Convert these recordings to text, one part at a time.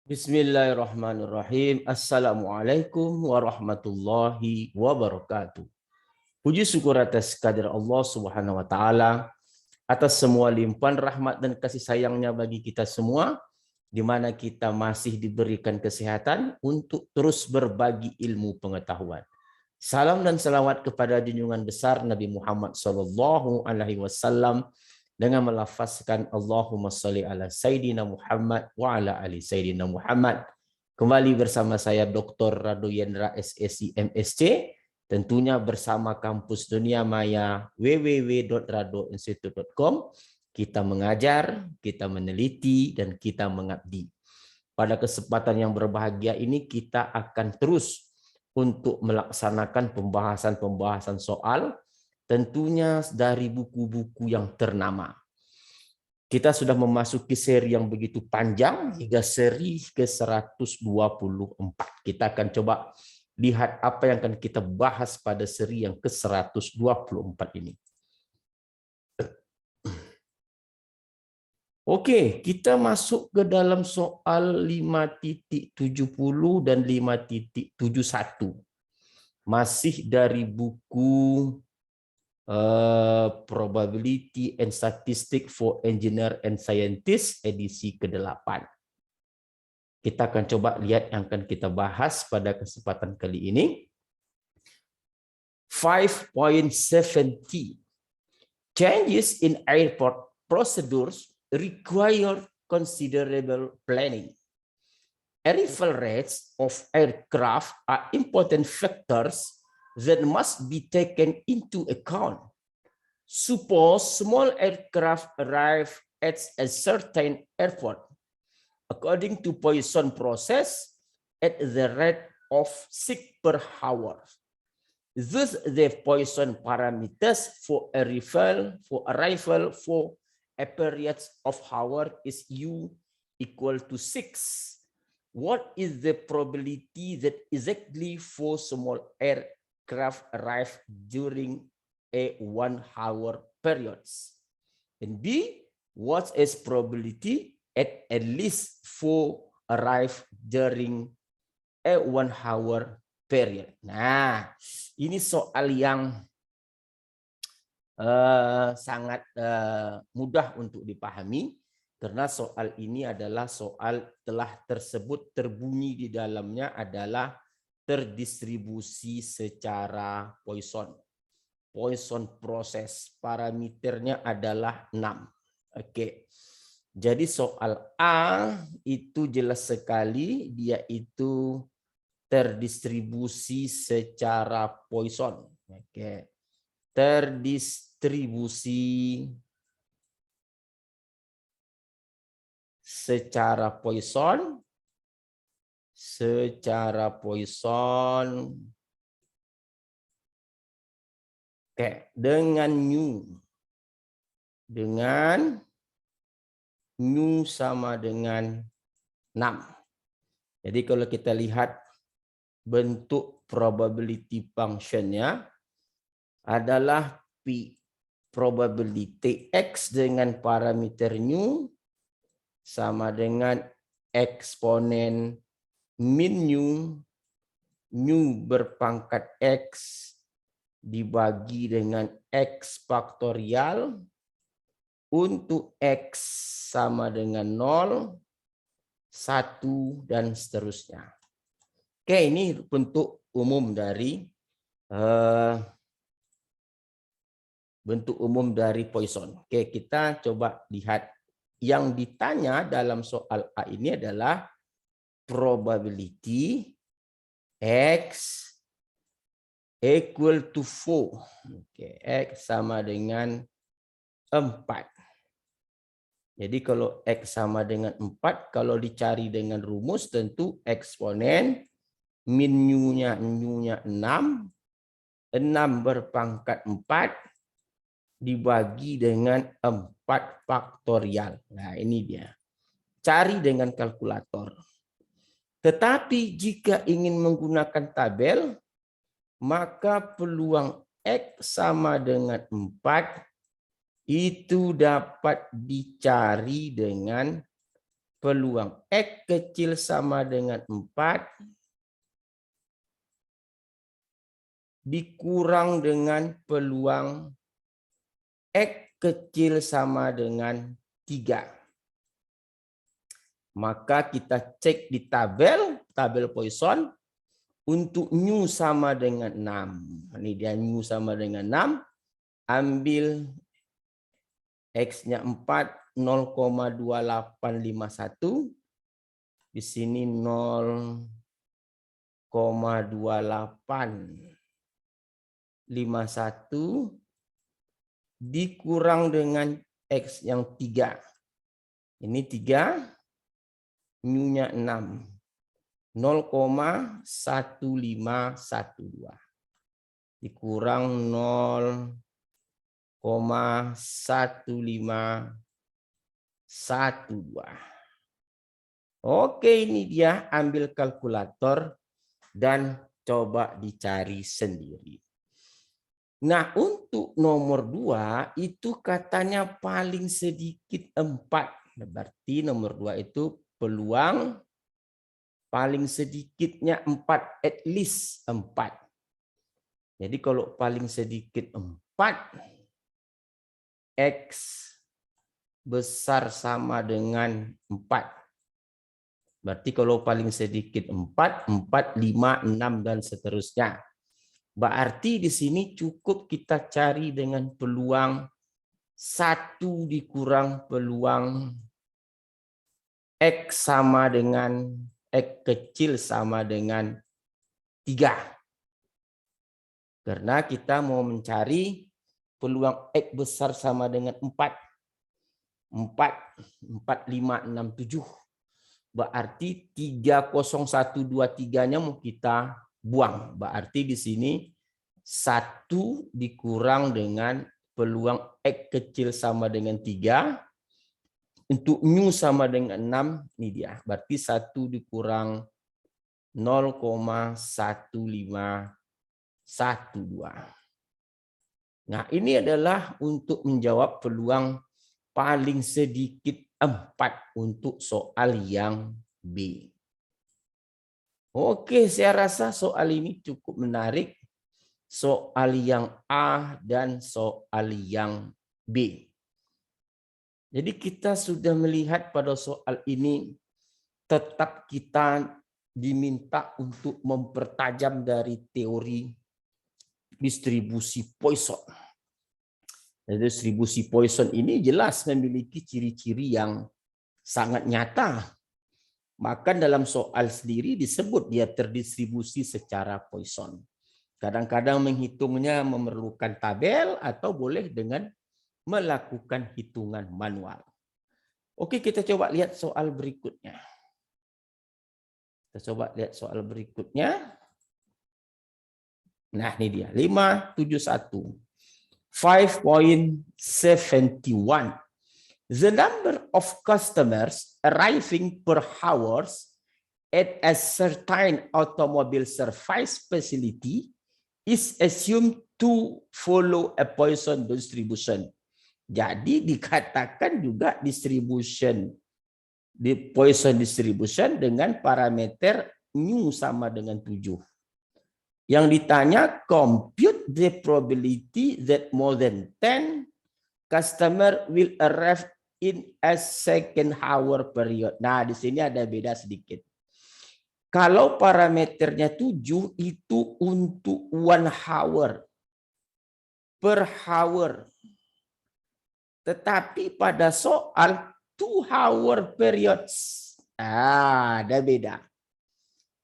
Bismillahirrahmanirrahim. Assalamualaikum warahmatullahi wabarakatuh. Puji syukur atas kehadirat Allah Subhanahu wa taala atas semua limpahan rahmat dan kasih sayangnya bagi kita semua, di mana kita masih diberikan kesehatan untuk terus berbagi ilmu pengetahuan. Salam dan salawat kepada junjungan besar Nabi Muhammad SAW dengan melafazkan Allahumma sholli ala Sayyidina Muhammad wa ala ali Sayyidina Muhammad. Kembali bersama saya Dr. Rado Yendra SSI MSc, tentunya bersama Kampus Dunia Maya www.radoinstitute.com. Kita mengajar, kita meneliti, dan kita mengabdi. Pada kesempatan yang berbahagia ini kita akan terus untuk melaksanakan pembahasan-pembahasan soal, tentunya dari buku-buku yang ternama. Kita sudah memasuki seri yang begitu panjang hingga seri ke-124. Kita akan coba lihat apa yang akan kita bahas pada seri yang ke-124 ini. Oke, kita masuk ke dalam soal 5.70 dan 5.71. Masih dari buku Probability and Statistics for Engineer and Scientist edisi ke-8. Kita akan coba lihat yang akan kita bahas pada kesempatan kali ini. 5.70. Changes in airport procedures require considerable planning. Arrival rates of aircraft are important factors that must be taken into account. Suppose small aircraft arrive at a certain airport, according to Poisson process, at the rate of 6 per hour. Thus, the Poisson parameters for arrival for a period of hour is U equal to 6. What is the probability that exactly 4 small aircraft arrive during a 1 hour period? And B, what is probability at least 4 arrive during a 1 hour period? Nah, ini soal yang sangat mudah untuk dipahami, karena soal ini adalah soal telah tersebut terbunyi di dalamnya adalah terdistribusi secara Poisson. Poisson proses, parameternya adalah 6. Oke. Jadi soal A itu jelas sekali, dia itu terdistribusi secara Poisson. Oke. Terdistribusi secara Poisson, oke, dengan nu sama dengan 6. Jadi kalau kita lihat bentuk probability functionnya adalah P, probability X dengan parameter nu sama dengan eksponen min nu berpangkat X dibagi dengan X faktorial untuk X sama dengan 0, 1, dan seterusnya. Oke, ini bentuk umum dari Poisson. Oke, kita coba lihat. Yang ditanya dalam soal A ini adalah probability X equal to 4. Oke, X sama dengan 4. Jadi kalau X sama dengan 4, kalau dicari dengan rumus tentu eksponen min nu-nya 6 berpangkat 4 dibagi dengan 4 faktorial. Nah, ini dia. Cari dengan kalkulator. Tetapi jika ingin menggunakan tabel, maka peluang X sama dengan 4 itu dapat dicari dengan peluang X kecil sama dengan 4 dikurang dengan peluang X kecil sama dengan 3. Maka kita cek di tabel Poisson untuk new sama dengan 6. Ini dia new sama dengan 6. Ambil X-nya 4, 0,2851. Di sini 0,2851 dikurang dengan X yang 3. Ini 3, new-nya 6. 0,1512 dikurang 0,1512. Oke, ini dia, ambil kalkulator dan coba dicari sendiri. Nah, untuk nomor 2 itu katanya paling sedikit 4. Berarti nomor 2 itu peluang paling sedikitnya 4, at least 4. Jadi kalau paling sedikit 4, X besar sama dengan 4. Berarti kalau paling sedikit 4, 4, 5, 6, dan seterusnya. Berarti di sini cukup kita cari dengan peluang 1 dikurang peluang X sama dengan X kecil sama dengan 3. Karena kita mau mencari peluang X besar sama dengan 4. 4, 5, 6, 7. Berarti 30123-nya mau kita buang. Berarti di sini 1 dikurang dengan peluang X kecil sama dengan 3. Untuk new sama dengan 6, ini dia. Berarti 1 dikurang 0,1512. Nah, ini adalah untuk menjawab peluang paling sedikit 4 untuk soal yang B. Oke, saya rasa soal ini cukup menarik. Soal yang A dan soal yang B. Jadi kita sudah melihat pada soal ini tetap kita diminta untuk mempertajam dari teori distribusi Poisson. Distribusi Poisson ini jelas memiliki ciri-ciri yang sangat nyata. Maka dalam soal sendiri disebut dia terdistribusi secara Poisson. Kadang-kadang menghitungnya memerlukan tabel atau boleh dengan melakukan hitungan manual. Oke, kita coba lihat soal berikutnya. Kita coba lihat soal berikutnya. Nah, ini dia. 571. 5.71. The number of customers arriving per hour at a certain automobile service facility is assumed to follow a Poisson distribution. Jadi dikatakan juga distribution di Poisson distribution dengan parameter mu sama dengan 7. Yang ditanya, compute the probability that more than 10 customer will arrive in a second hour period. Nah, di sini ada beda sedikit. Kalau parameternya 7 itu untuk 1 hour per hour. Tetapi pada soal 2 hour periods. Ada beda.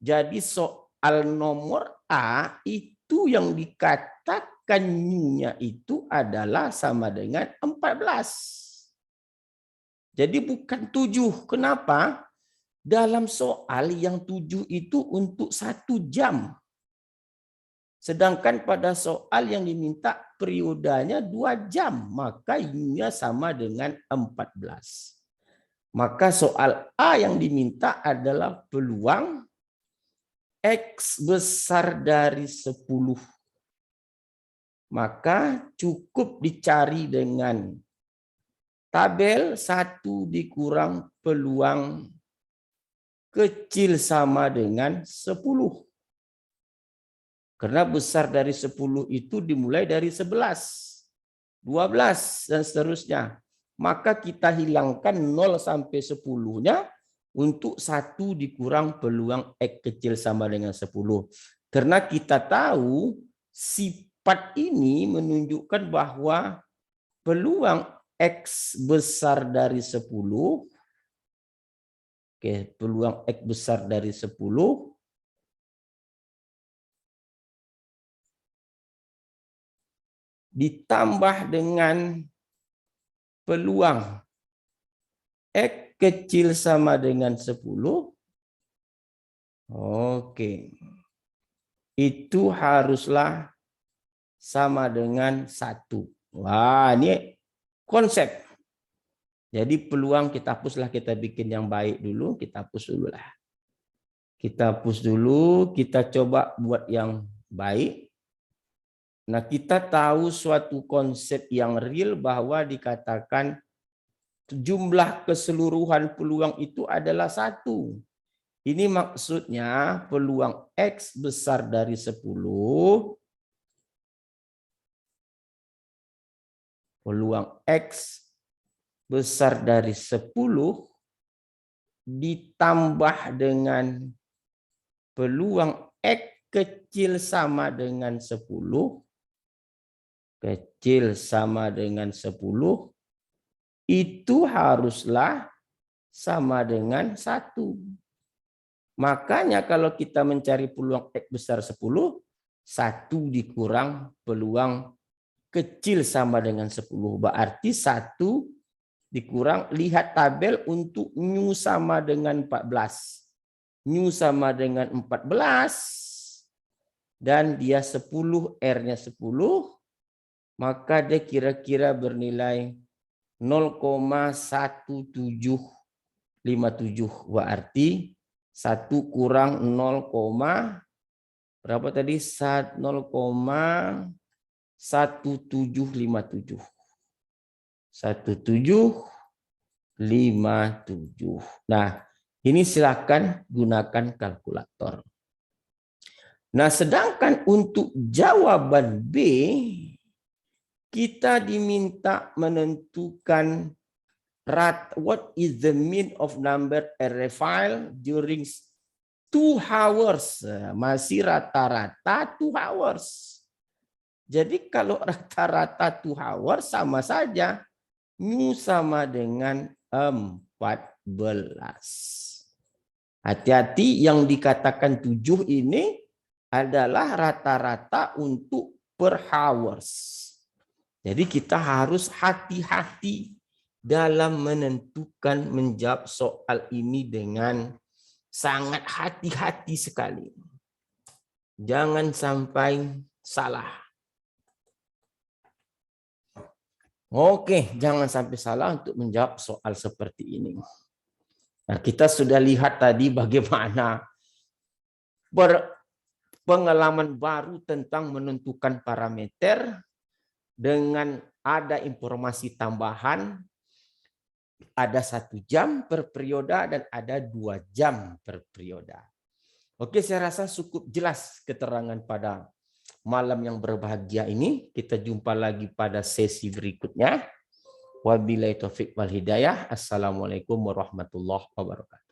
Jadi soal nomor A itu yang dikatakan mu-nya itu adalah sama dengan 14. Jadi bukan 7. Kenapa? Dalam soal yang 7 itu untuk 1 jam. Sedangkan pada soal yang diminta periodanya 2 jam. Maka mu-nya sama dengan 14. Maka soal A yang diminta adalah peluang X besar dari 10. Maka cukup dicari dengan tabel 1 dikurang peluang kecil sama dengan 10. Karena besar dari 10 itu dimulai dari 11, 12, dan seterusnya. Maka kita hilangkan 0 sampai 10-nya untuk 1 dikurang peluang X kecil sama dengan 10. Karena kita tahu sifat ini menunjukkan bahwa peluang X besar dari 10, peluang X besar dari 10 ditambah dengan peluang X kecil sama dengan 10. Itu haruslah sama dengan 1. Wah, ini konsep. Jadi peluang kita hapuslah, kita bikin yang baik dulu, kita hapus dulu lah. Kita hapus dulu, kita coba buat yang baik. Nah, kita tahu suatu konsep yang real bahwa dikatakan jumlah keseluruhan peluang itu adalah 1. Ini maksudnya peluang X besar dari 10, peluang X besar dari 10 ditambah dengan peluang X kecil sama dengan 10, kecil sama dengan 10, itu haruslah sama dengan 1. Makanya kalau kita mencari peluang X besar 10, 1 dikurang peluang kecil sama dengan 10. Berarti 1 dikurang, lihat tabel untuk new sama dengan 14. New sama dengan 14. Dan dia 10, R-nya 10. Maka dia kira-kira bernilai 0,1757. Berarti 1 kurang 0, berapa tadi? 0,1757. 1757. Nah, ini silakan gunakan kalkulator. Nah, sedangkan untuk jawaban B, kita diminta menentukan what is the mean of number array file during 2 hours. Masih rata-rata 2 hours. Jadi kalau rata-rata 2 hours sama saja. Mu sama dengan 14. Hati-hati, yang dikatakan 7 ini adalah rata-rata untuk per hours. Jadi kita harus hati-hati dalam menentukan menjawab soal ini dengan sangat hati-hati sekali. Jangan sampai salah. Oke, jangan sampai salah untuk menjawab soal seperti ini. Nah, kita sudah lihat tadi bagaimana pengalaman baru tentang menentukan parameter dengan ada informasi tambahan, ada 1 jam per periode dan ada 2 jam per periode. Oke, saya rasa cukup jelas keterangan pada malam yang berbahagia ini. Kita jumpa lagi pada sesi berikutnya. Wabillahi taufik wal hidayah. Assalamualaikum warahmatullahi wabarakatuh.